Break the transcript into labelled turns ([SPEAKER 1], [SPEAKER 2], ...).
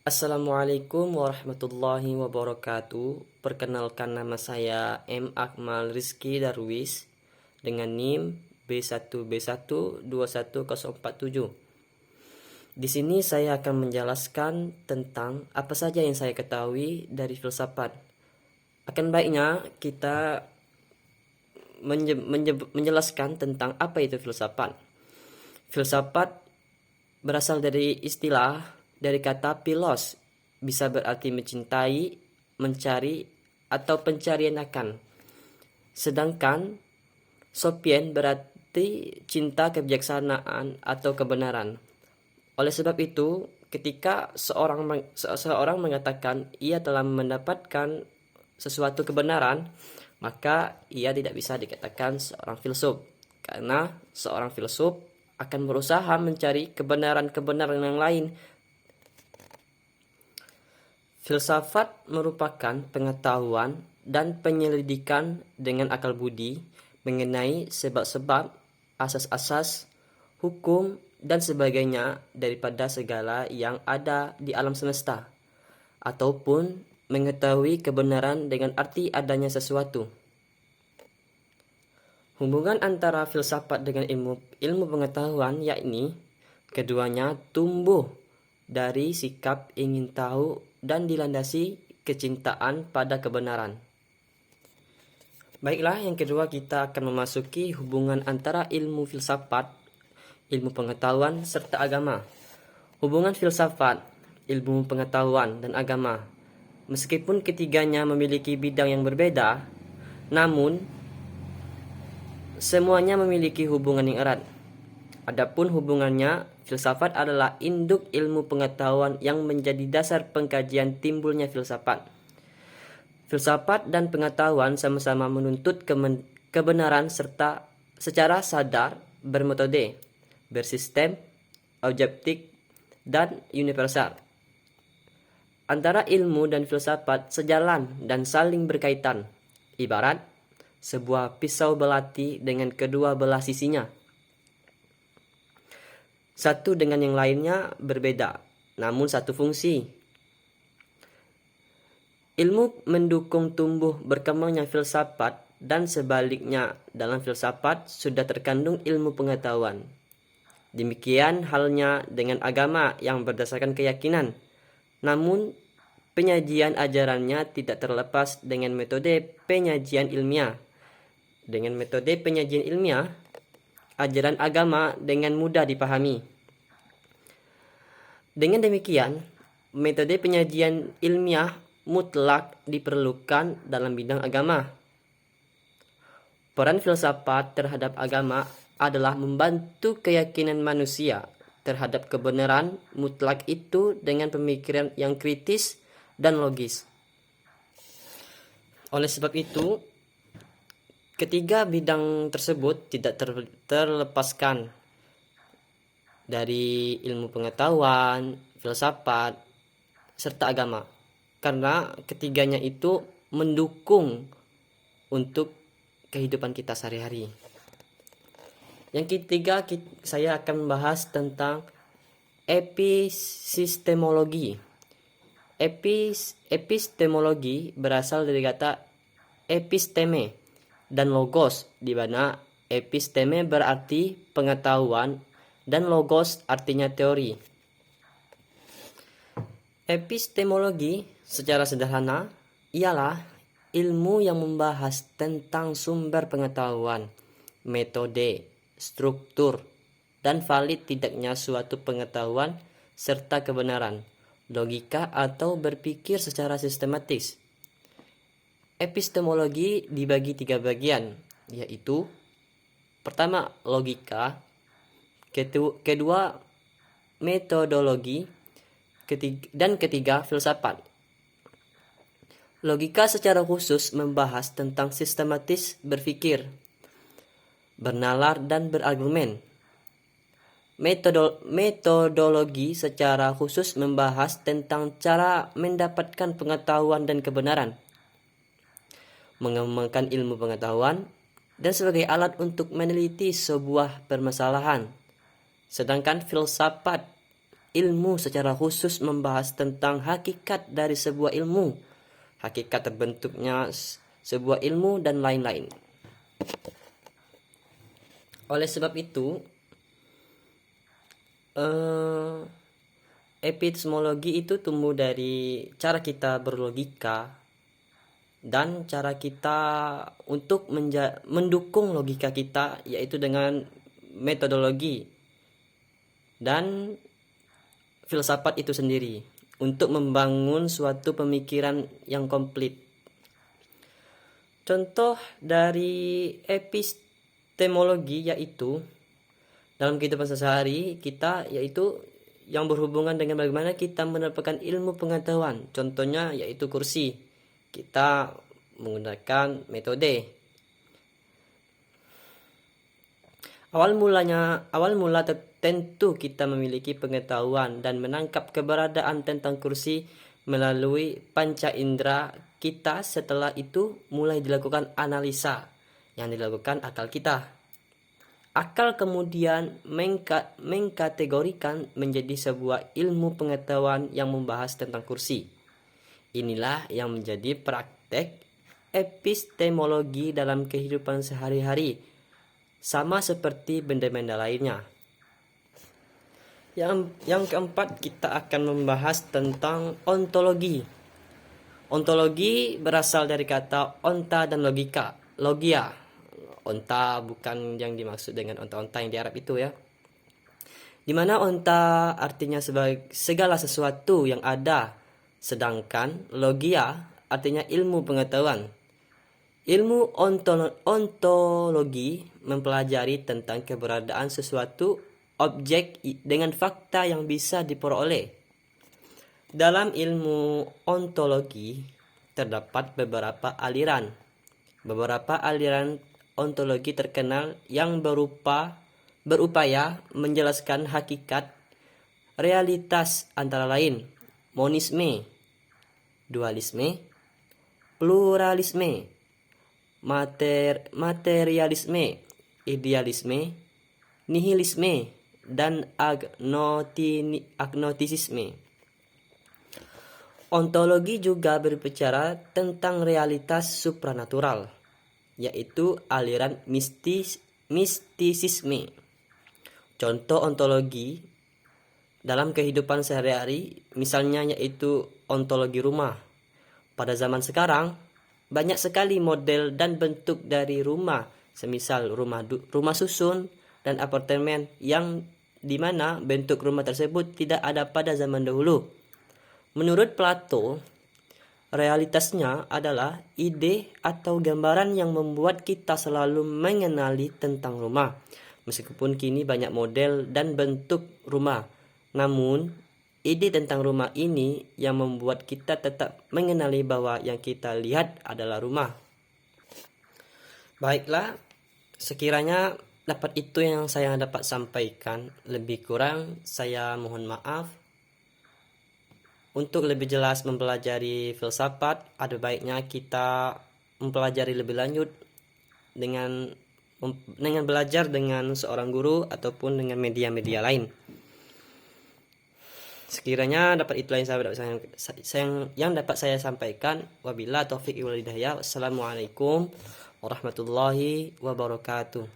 [SPEAKER 1] Assalamualaikum warahmatullahi wabarakatuh. Perkenalkan, nama saya M. Akmal Rizky Darwis dengan NIM B1B1 21047. Di sini saya akan menjelaskan tentang apa saja yang saya ketahui dari filsafat. Akan baiknya kita menjelaskan tentang apa itu filsafat. Filsafat berasal dari istilah dari kata philos, bisa berarti mencintai, mencari, atau pencarian akan. Sedangkan sophien berarti cinta kebijaksanaan atau kebenaran. Oleh sebab itu, ketika seorang mengatakan ia telah mendapatkan sesuatu kebenaran, maka ia tidak bisa dikatakan seorang filsuf, karena seorang filsuf akan berusaha mencari kebenaran-kebenaran yang lain. Filsafat merupakan pengetahuan dan penyelidikan dengan akal budi mengenai sebab-sebab, asas-asas, hukum, dan sebagainya daripada segala yang ada di alam semesta, ataupun mengetahui kebenaran dengan arti adanya sesuatu. Hubungan antara filsafat dengan ilmu pengetahuan yakni keduanya tumbuh dari sikap ingin tahu dan dilandasi kecintaan pada kebenaran. Baiklah, yang kedua kita akan memasuki hubungan antara ilmu filsafat, ilmu pengetahuan, serta agama. Hubungan filsafat, ilmu pengetahuan, dan agama, meskipun ketiganya memiliki bidang yang berbeda, namun semuanya memiliki hubungan yang erat. Adapun hubungannya, filsafat adalah induk ilmu pengetahuan yang menjadi dasar pengkajian timbulnya filsafat. Filsafat dan pengetahuan sama-sama menuntut kebenaran serta secara sadar, bermetode, bersistem, objektif, dan universal. Antara ilmu dan filsafat sejalan dan saling berkaitan, ibarat sebuah pisau belati dengan kedua belah sisinya. Satu dengan yang lainnya berbeda, namun satu fungsi. Ilmu mendukung tumbuh berkembangnya filsafat, dan sebaliknya dalam filsafat sudah terkandung ilmu pengetahuan. Demikian halnya dengan agama yang berdasarkan keyakinan, namun penyajian ajarannya tidak terlepas dengan metode penyajian ilmiah. Dengan metode penyajian ilmiah, ajaran agama dengan mudah dipahami. Dengan demikian, metode penyajian ilmiah mutlak diperlukan dalam bidang agama. Peran filsafat terhadap agama adalah membantu keyakinan manusia terhadap kebenaran mutlak itu dengan pemikiran yang kritis dan logis. Oleh sebab itu, ketiga bidang tersebut tidak terlepaskan dari ilmu pengetahuan, filsafat, serta agama, karena ketiganya itu mendukung untuk kehidupan kita sehari-hari. Yang ketiga, saya akan membahas tentang epistemologi. Epistemologi berasal dari kata episteme dan logos, di mana episteme berarti pengetahuan dan logos artinya teori. Epistemologi secara sederhana ialah ilmu yang membahas tentang sumber pengetahuan, metode, struktur, dan valid tidaknya suatu pengetahuan serta kebenaran, logika atau berpikir secara sistematis. Epistemologi dibagi 3 bagian, yaitu pertama logika, kedua metodologi, dan ketiga filsafat. Logika secara khusus membahas tentang sistematis berpikir, bernalar, dan berargumen. Metodologi secara khusus membahas tentang cara mendapatkan pengetahuan dan kebenaran, mengembangkan ilmu pengetahuan, dan sebagai alat untuk meneliti sebuah permasalahan. Sedangkan filsafat ilmu secara khusus membahas tentang hakikat dari sebuah ilmu, hakikat terbentuknya sebuah ilmu, dan lain-lain. Oleh sebab itu, epistemologi itu tumbuh dari cara kita berlogika dan cara kita untuk mendukung logika kita, yaitu dengan metodologi dan filsafat itu sendiri untuk membangun suatu pemikiran yang komplit. Contoh dari epistemologi yaitu dalam kehidupan sehari-hari kita, yaitu yang berhubungan dengan bagaimana kita mendapatkan ilmu pengetahuan. Contohnya yaitu kursi. Kita menggunakan metode. Awal mula tentu kita memiliki pengetahuan dan menangkap keberadaan tentang kursi melalui panca indera kita. Setelah itu mulai dilakukan analisa yang dilakukan akal kita. Akal kemudian mengkategorikan menjadi sebuah ilmu pengetahuan yang membahas tentang kursi. Inilah yang menjadi praktek epistemologi dalam kehidupan sehari-hari, sama seperti benda-benda lainnya. Yang keempat, kita akan membahas tentang ontologi. Ontologi berasal dari kata onta dan logia. Onta bukan yang dimaksud dengan onta-onta yang di Arab itu ya. Dimana onta artinya sebagai segala sesuatu yang ada, sedangkan logia artinya ilmu pengetahuan. Ilmu ontologi mempelajari tentang keberadaan sesuatu objek dengan fakta yang bisa diperoleh. Dalam ilmu ontologi terdapat beberapa aliran. Beberapa aliran ontologi terkenal yang berupaya menjelaskan hakikat realitas, antara lain monisme, dualisme, pluralisme, materialisme, idealisme, nihilisme, dan agnostisisme. Ontologi juga berbicara tentang realitas supranatural, yaitu aliran mistisisme. Contoh ontologi dalam kehidupan sehari-hari misalnya yaitu ontologi rumah. Pada zaman sekarang banyak sekali model dan bentuk dari rumah, semisal rumah susun dan apartemen, yang dimana bentuk rumah tersebut tidak ada pada zaman dahulu. Menurut Plato, realitasnya adalah ide atau gambaran yang membuat kita selalu mengenali tentang rumah. Meskipun kini banyak model dan bentuk rumah, namun ide tentang rumah ini yang membuat kita tetap mengenali bahwa yang kita lihat adalah rumah. Baiklah, sekiranya dapat itu yang saya dapat sampaikan. Lebih kurang saya mohon maaf. Untuk lebih jelas mempelajari filsafat, ada baiknya kita mempelajari lebih lanjut dengan belajar dengan seorang guru ataupun dengan media-media lain. Sekiranya dapat itulah yang dapat saya sampaikan. Wabillahi taufiq wal hidayah. Wassalamualaikum warahmatullahi wabarakatuh.